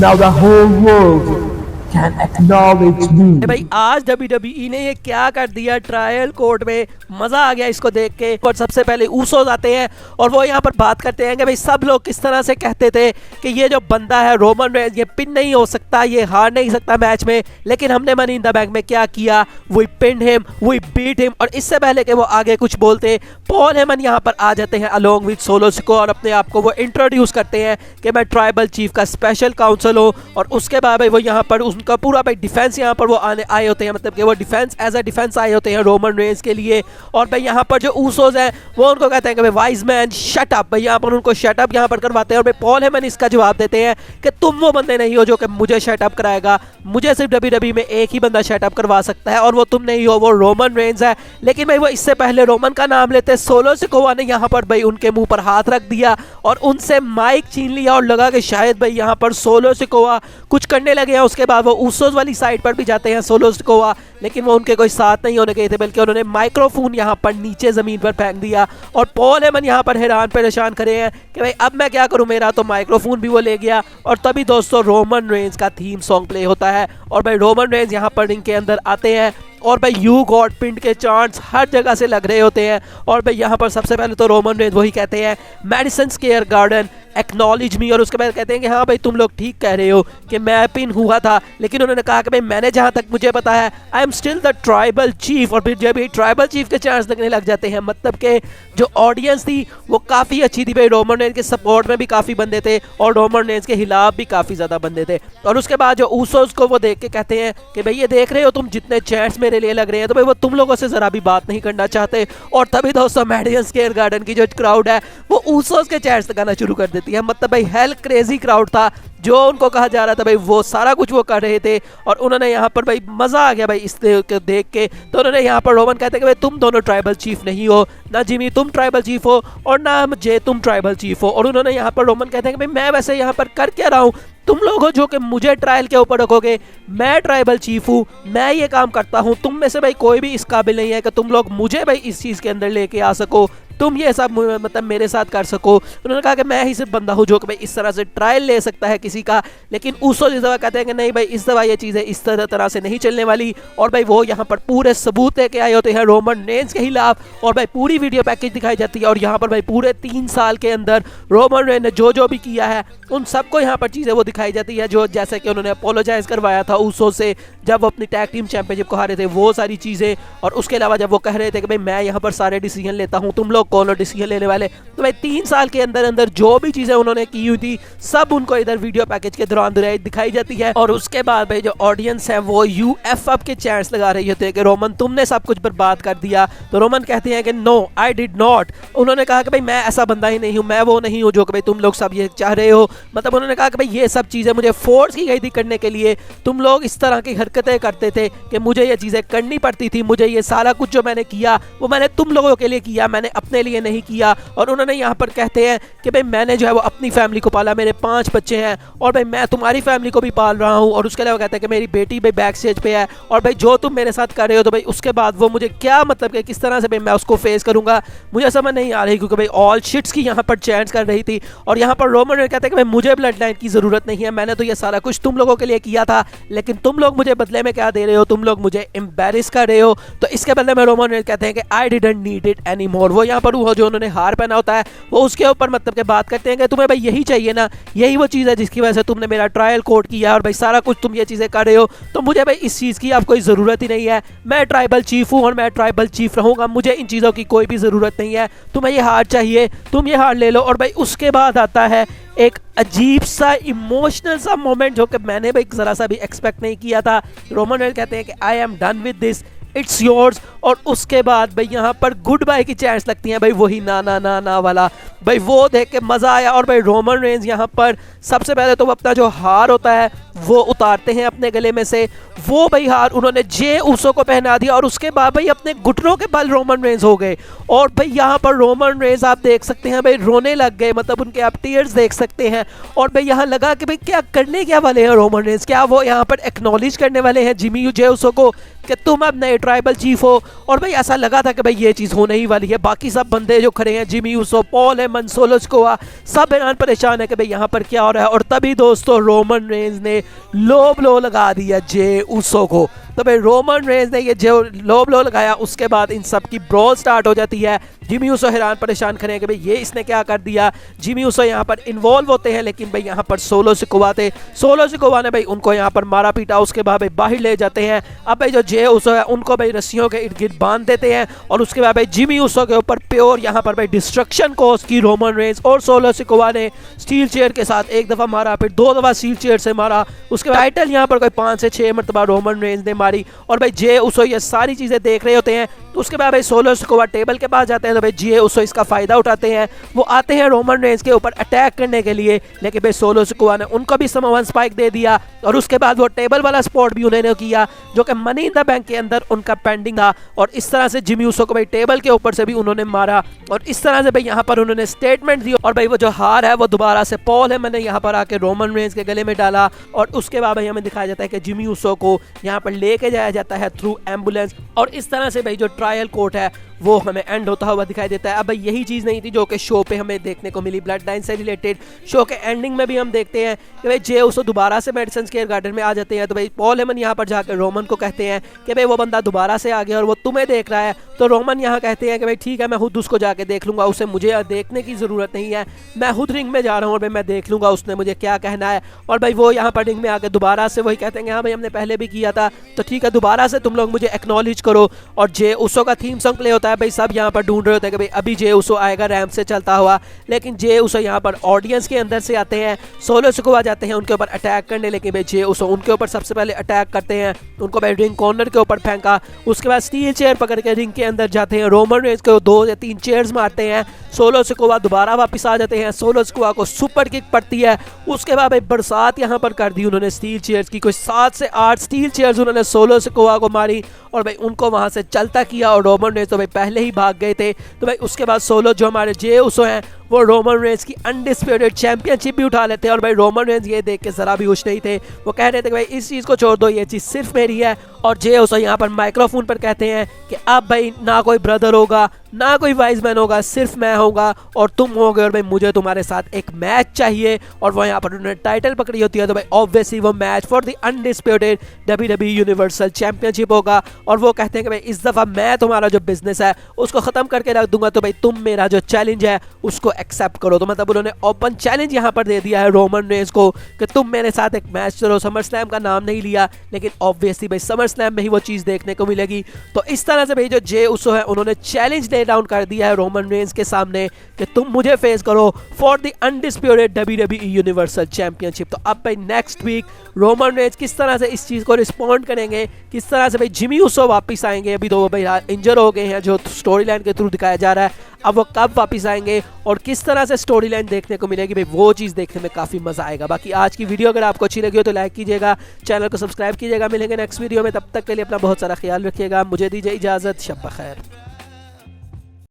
Now the whole world can acknowledge me. भाई आज WWE ने ये क्या कर दिया ट्रायल कोर्ट में, मजा आ गया इसको देख के। और सबसे पहले ऊसोस आते हैं और वो यहाँ पर बात करते हैं कि भाई सब लोग किस तरह से कहते थे कि ये जो बंदा है रोमन रेंज, ये पिन नहीं हो सकता, ये हार नहीं सकता मैच में, लेकिन हमने मनी इन द बैंक में क्या किया, we pin him, we beat him. और इससे पहले कि वो आगे कुछ बोलते, पॉल हेमन यहाँ पर आ जाते हैं अलोंग विद सोलो सिको और अपने आप को वो इंट्रोड्यूस करते हैं कि मैं ट्राइबल चीफ का स्पेशल काउंसिल हूँ। और उसके बाद भाई वो यहाँ पर उनका पूरा भाई डिफेंस यहाँ पर वो आए होते हैं, मतलब कि वो डिफेंस एज अ डिफेंस आए होते हैं रोमन रेंज के लिए। और भाई यहाँ पर जो ऊसोस हैं वो उनको कहते हैं कि भाई वाइज मैन शट अप, भाई यहाँ पर उनको शट अप यहाँ पर करवाते हैं। और भाई पॉल हेमन इसका जवाब देते हैं कि तुम वो बंदे नहीं हो जो कि मुझे शट अप कराएगा, मुझे सिर्फ WWE में एक ही बंदा शट अप करवा सकता है और वो तुम नहीं हो, वो रोमन रेंज है। लेकिन भाई वो इससे पहले रोमन का नाम लेते सोलो सिकोवा ने यहाँ पर भाई उनके मुंह पर हाथ रख दिया और उनसे माइक छीन लिया और लगा कि शायद भाई यहाँ पर सोलो सिकोवा कुछ करने लगे हैं। उसके बाद वो ऊसोस वाली साइड पर भी जाते हैं सोलो सिकोवा, लेकिन वो उनके कोई साथ नहीं होने गए थे, बल्कि उन्होंने माइक्रोफोन यहाँ पर नीचे जमीन पर फेंक दिया। और पॉल हेमन यहाँ पर हैरान परेशान करे हैं कि भाई अब मैं क्या करूँ, मेरा तो माइक्रोफोन भी वो ले गया। और तभी दोस्तों रोमन रेंज का थीम सॉन्ग प्ले होता है और भाई रोमन रेंज यहाँ पर रिंग के अंदर आते हैं और भाई यू गॉट पिंड के चांट्स हर जगह से लग रहे होते हैं। और भाई यहाँ पर सबसे पहले तो रोमन रेंज वही कहते हैं मेडिसन स्क्वायर गार्डन एक्नॉलेज मी, और उसके बाद कहते हैं कि हाँ भाई तुम लोग ठीक कह रहे हो कि मैं पिन हुआ था, लेकिन उन्होंने कहा कि भाई मैंने जहाँ तक मुझे पता है I am still the tribal chief. और फिर जब ये ट्राइबल चीफ के चांस लगने लग जाते हैं, मतलब कि जो ऑडियंस थी वो काफ़ी अच्छी थी, भाई रोमन रेंज के सपोर्ट में भी काफ़ी बंदे थे और रोमन रेंज के खिलाफ भी काफ़ी ज़्यादा बंदे थे। और उसके बाद जो ऊसोस को वो देख के कहते हैं कि भाई ये देख रहे हो तुम जितने चैट्स मेरे लिए लग रहे हैं, तो भाई वो तुम लोगों से ज़रा भी बात नहीं करना चाहते। और तभी दोस्तों मैडिसन स्क्वायर गार्डन की जो क्राउड है वो ऊसोस के चैट्स लगाना शुरू कर देती है। मतलब भाई हेल क्रेजी क्राउड था, जो उनको कहा जा रहा था भाई वो सारा कुछ वो कर रहे थे। और उन्होंने यहाँ पर भाई मज़ा आ गया भाई इस देख के। तो उन्होंने यहाँ पर रोमन कहते हैं कि भाई तुम दोनों ट्राइबल चीफ नहीं हो, ना जिमी तुम ट्राइबल चीफ हो और ना जे तुम ट्राइबल चीफ हो। और उन्होंने यहाँ पर रोमन कहते हैं कि भाई मैं वैसे यहाँ पर कर क्या रहा हूँ, तुम लोग हो जो कि मुझे ट्रायल के ऊपर रखोगे, मैं ट्राइबल चीफ हूँ, मैं ये काम करता हूँ, तुम में से भाई कोई भी इस काबिल नहीं है कि तुम लोग मुझे भाई इस चीज़ के अंदर लेके आ सको, तुम ये सब मतलब मेरे साथ कर सको। उन्होंने कहा कि मैं ही सिर्फ बंदा हूँ जो कि भाई इस तरह से ट्रायल ले सकता है किसी का। लेकिन ऊसोस इस दफ़ा कहते हैं कि नहीं भाई इस दफ़ा ये चीज़ें इस तरह से नहीं चलने वाली। और भाई वो यहाँ पर पूरे सबूत लेके आए होते हैं रोमन रेंज के खिलाफ और भाई पूरी वीडियो पैकेज दिखाई जाती है। और यहाँ पर भाई पूरे 3 साल के अंदर रोमन रेंज ने जो भी किया है उन सबको यहाँ पर चीज़ें वो दिखाई जाती है, जो जैसे कि उन्होंने अपोलोजाइज करवाया था ऊसोस से जब वो अपनी टैग टीम चैंपियनशिप को हारे थे, वो सारी चीज़ें। और उसके अलावा जब वो कह रहे थे कि भाई मैं यहाँ पर सारे डिसीजन लेता हूँ, तुम लोग कौन डिसीजन लेने वाले। तो भाई 3 साल के अंदर अंदर जो भी चीजें उन्होंने की हुई थी सब उनको इधर वीडियो पैकेज के दौरान दिखाई जाती है। और उसके बाद भाई जो ऑडियंस है वो यूएफएफ के चैट्स लगा रही होते हैं कि रोमन तुमने सब कुछ बर्बाद कर दिया। तो रोमन कहते हैं कि नो आई डिड नॉट। उन्होंने कहा कि भाई मैं ऐसा बंदा ही नहीं हूँ, मैं वो नहीं हूँ जो कि भाई तुम लोग सब ये चाह रहे हो। मतलब उन्होंने कहा कि भाई ये सब चीजें मुझे फोर्स की गई थी करने के लिए, तुम लोग इस तरह की हरकतें करते थे कि मुझे ये चीजें करनी पड़ती थी, मुझे ये सारा कुछ जो मैंने किया वो मैंने तुम लोगों के लिए किया, मैंने अपने लिए नहीं किया। और उन्होंने यहाँ पर कहते हैं कि भाई मैंने जो है वो अपनी फैमिली को पाला, मेरे 5 बच्चे हैं और भाई मैं तुम्हारी फैमिली को भी पाल रहा हूँ। और उसके अलावा कहते हैं कि मेरी बेटी भाई बैक स्टेज पे है और भाई जो तुम मेरे साथ कर रहे हो तो भाई उसके बाद वो मुझे क्या मतलब कि किस तरह से भाई मैं उसको फेस करूंगा, मुझे समझ नहीं आ रही, क्योंकि भाई ऑल शिट्स की यहाँ पर चैंट्स कर रही थी। और यहाँ पर रोमन कहते हैं कि भाई मुझे ब्लड लाइन की ज़रूरत नहीं है, मैंने तो ये सारा कुछ तुम लोगों के लिए किया था, लेकिन तुम लोग मुझे बदले में क्या दे रहे हो, तुम लोग मुझे एम्बेरस कर रहे हो। तो इसके बदले में रोमन कहते हैं कि I didn't need it any more. वो यहाँ पर वो जो उन्होंने हार पहना होता है वो उसके ऊपर मतलब के बात करते हैं कि तुम्हें भाई यही चाहिए ना, यही वो चीज़ है जिसकी वजह से तुमने मेरा ट्रायल कोर्ट किया और भाई सारा कुछ तुम ये चीज़ें कर रहे हो, तो मुझे भाई इस चीज़ की अब कोई ज़रूरत ही नहीं है, मैं ट्राइबल चीफ हूँ और मैं ट्राइबल चीफ रहूँगा, मुझे इन चीज़ों की कोई भी ज़रूरत नहीं है, तुम्हें ये हार चाहिए तुम ये हार ले लो। और भाई उसके बाद आता है एक अजीब सा इमोशनल सा मोमेंट जो कि मैंने भाई ज़रा सा भी एक्सपेक्ट नहीं किया था। रोमन कहते हैं कि I am done with this, it's yours. और उसके बाद भाई यहाँ पर गुड बाय की चैंस लगती हैं, भाई वही ना ना ना ना वाला, भाई वो देख के मज़ा आया। और भाई रोमन रेंज यहाँ पर सबसे पहले तो अपना जो हार होता है वो उतारते हैं अपने गले में से, वो भाई हार उन्होंने जे ऊसो को पहना दिया और उसके बाद भाई अपने घुटनों के बल रोमन रेंज हो गए। और भाई यहाँ पर रोमन रेंज आप देख सकते हैं भाई रोने लग गए, मतलब उनके आप टीयर्स देख सकते हैं। और भाई यहाँ लगा कि भाई क्या करने क्या वाले हैं रोमन रेंज, क्या वो यहाँ पर एक्नॉलेज करने वाले हैं जिमी जे ऊसो को कि तुम अब नए ट्राइबल चीफ हो। और भाई ऐसा लगा था कि भाई ये चीज़ होने ही वाली है। बाकी सब बंदे जो खड़े हैं, Jimmy Uso, Paul Heyman, solo Sikoa, सब हैरान परेशान है कि भाई यहाँ पर क्या हो रहा है। और तभी दोस्तों रोमन रेंज ने लो ब्लो लगा दिया जे ऊसो को। तो भाई रोमन रेंज ने ये जो लो ब्लो लगाया, उसके बाद इन सब की ब्रॉल स्टार्ट हो जाती है। जिमी ऊसो हैरान परेशान खड़े हैं कि भाई ये इसने क्या कर दिया। जिमी ऊसो यहाँ पर इन्वॉल्व होते हैं, लेकिन भाई यहाँ पर सोलो सिकोआ थे। सोलो सिकोआ ने भाई उनको यहाँ पर मारा पीटा, उसके बाद भाई बाहर ले जाते हैं। अब भाई जो जे ऊसो है उनको भाई रस्सियों के इर्द गिर्द बांध देते हैं, और उसके बाद भाई जिमी ऊसो के ऊपर प्योर यहाँ पर भाई डिस्ट्रक्शन कॉज की रोमन रेंज और सोलो सिकोआ ने स्टील चेयर के साथ एक दफ़ा मारा, फिर 2 दफ़ा स्टील चेयर से मारा। उसके बाद टाइटल यहाँ पर कोई 5 से 6 मरतबा रोमन रेंज ने मारी। और भाई जे ऊसो ये सारी चीज़ें देख रहे होते हैं। तो उसके बाद भाई सोलो सिकोआ टेबल के पास जाते हैं, तो भाई जे ऊसो इसका फ़ायदा उठाते हैं। वो आते हैं रोमन रेंज के ऊपर अटैक करने के लिए, लेकिन भाई सोलो सिकोआ ने उनको भी समवन स्पाइक दे दिया। और उसके बाद वो टेबल वाला स्पॉट भी उन्होंने किया, जो कि मनी इन द बैंक के अंदर उनका पेंडिंग था। और इस तरह से जिमी ऊसो को भाई टेबल के ऊपर से भी उन्होंने मारा, और इस तरह से भाई यहाँ पर उन्होंने स्टेटमेंट दी। और भाई वो जो हार है वो दोबारा से पॉल है मैंने यहाँ पर आके रोमन रेंज के गले में डाला। और उसके बाद भाई हमें दिखाया जाता है कि जिमी ऊसो को यहाँ पर लेके जाया जाता है थ्रू एम्बुलेंस। और इस तरह से भाई जो ट्रायल कोर्ट है वो हमें एंड होता हुआ दिखाई देता है। अब भाई यही चीज़ नहीं थी जो कि शो पे हमें देखने को मिली ब्लड लाइन से रिलेटेड। शो के एंडिंग में भी हम देखते हैं कि भाई जे ऊसो दोबारा से मेडिसन स्क्वायर गार्डन में आ जाते हैं। तो भाई पॉल हेमन यहाँ पर जाकर रोमन को कहते हैं कि भाई वो बंदा दोबारा से आ गया और वो तुम्हें देख रहा है। तो रोमन यहाँ कहते हैं कि भाई ठीक है, मैं खुद उसको जाके देख लूँगा, उसे मुझे देखने की ज़रूरत नहीं है, मैं खुद रिंग में जा रहा हूँ और भाई मैं देख लूँगा उसने मुझे क्या कहना है। और भाई वो यहाँ पर रिंग में आकर दोबारा से वही कहते हैं कि हाँ भाई हमने पहले भी किया था, तो ठीक है दोबारा से तुम लोग मुझे एक्नॉलेज करो। और जे ऊसो का थीम सॉन्ग प्ले होता है। भाई सब यहाँ पर ढूंढ रहे होते हैं कि भाई अभी जे ऊसो आएगा रैंप से चलता हुआ, लेकिन जे ऊसो यहाँ पर ऑडियंस के अंदर से आते हैं। सोलो सिकोआ जाते हैं उनके ऊपर अटैक करने, लेकिन भाई जे ऊसो उनके ऊपर सबसे पहले अटैक करते हैं, उनको भाई रिंग कॉर्नर के ऊपर फेंका। उसके बाद स्टील चेयर पकड़ के रिंग के अंदर जाते हैं, रोमन रेंज को 2 या 3 चेयर्स मारते हैं। सोलो सिकोआ दोबारा वापस आ जाते हैं, सोलो सिकोआ को सुपर किक पड़ती है। उसके बाद भाई बरसात यहाँ पर कर दी उन्होंने स्टील चेयर्स की, कोई 7 से 8 स्टील चेयर्स उन्होंने सोलो सिकोआ को मारी और भाई उनको वहाँ से चलता किया। और रोमन रेंज तो भाई पहले ही भाग गए थे। तो भाई उसके बाद सोलो जो हमारे जे ऊसो हैं वो रोमन रेंज की अनडिस्प्यूटेड चैंपियनशिप भी उठा लेते हैं। और भाई रोमन रेंज ये देख के ज़रा भी खुश नहीं थे, वो कह रहे थे कि भाई इस चीज़ को छोड़ दो, ये चीज़ सिर्फ मेरी है। और जे ऊसो यहाँ पर माइक्रोफोन पर कहते हैं कि अब भाई ना कोई ब्रदर होगा, ना कोई वाइज मैन होगा, सिर्फ मैं होगा और तुम होगे, और भाई मुझे तुम्हारे साथ एक मैच चाहिए। और वो यहाँ पर उन्होंने टाइटल पकड़ी होती है, तो भाई ऑब्वियसली वो match for the undisputed WWE universal championship होगा। और वो कहते हैं कि भाई इस दफ़ा मैं तुम्हारा जो बिजनेस है उसको ख़त्म करके रख दूंगा, तो भाई तुम मेरा जो चैलेंज है उसको एक्सेप्ट करो। तो मतलब उन्होंने ओपन चैलेंज यहाँ पर दे दिया है रोमन रेंज को कि तुम मेरे साथ एक मैच चलो। समर स्लैम का नाम नहीं लिया, लेकिन ऑब्वियसली भाई समर स्लैम में ही वो चीज़ देखने को मिलेगी। तो इस तरह से भाई जो जे ऊसो है उन्होंने चैलेंज ले डाउन कर दिया है रोमन रेंज के सामने कि तुम मुझे फेस करो for the undisputed WWE universal championship. तो अब भाई नेक्स्ट वीक रोमन रेंज किस तरह से इस चीज़ को रिस्पॉन्ड करेंगे, किस तरह से भाई जिमी ऊसो वापस आएंगे। अभी तो वो भाई इंजर हो गए हैं जो स्टोरी लाइन के थ्रू दिखाया जा रहा है, अब वो कब वापस आएंगे और किस तरह से स्टोरी लाइन देखने को मिलेगी, भाई वो चीज़ देखने में काफ़ी मज़ा आएगा। बाकी आज की वीडियो अगर आपको अच्छी लगी हो तो लाइक कीजिएगा, चैनल को सब्सक्राइब कीजिएगा। मिलेंगे नेक्स्ट वीडियो में, तब तक के लिए अपना बहुत सारा ख्याल रखिएगा। मुझे दीजिए इजाज़त, शब बखैर।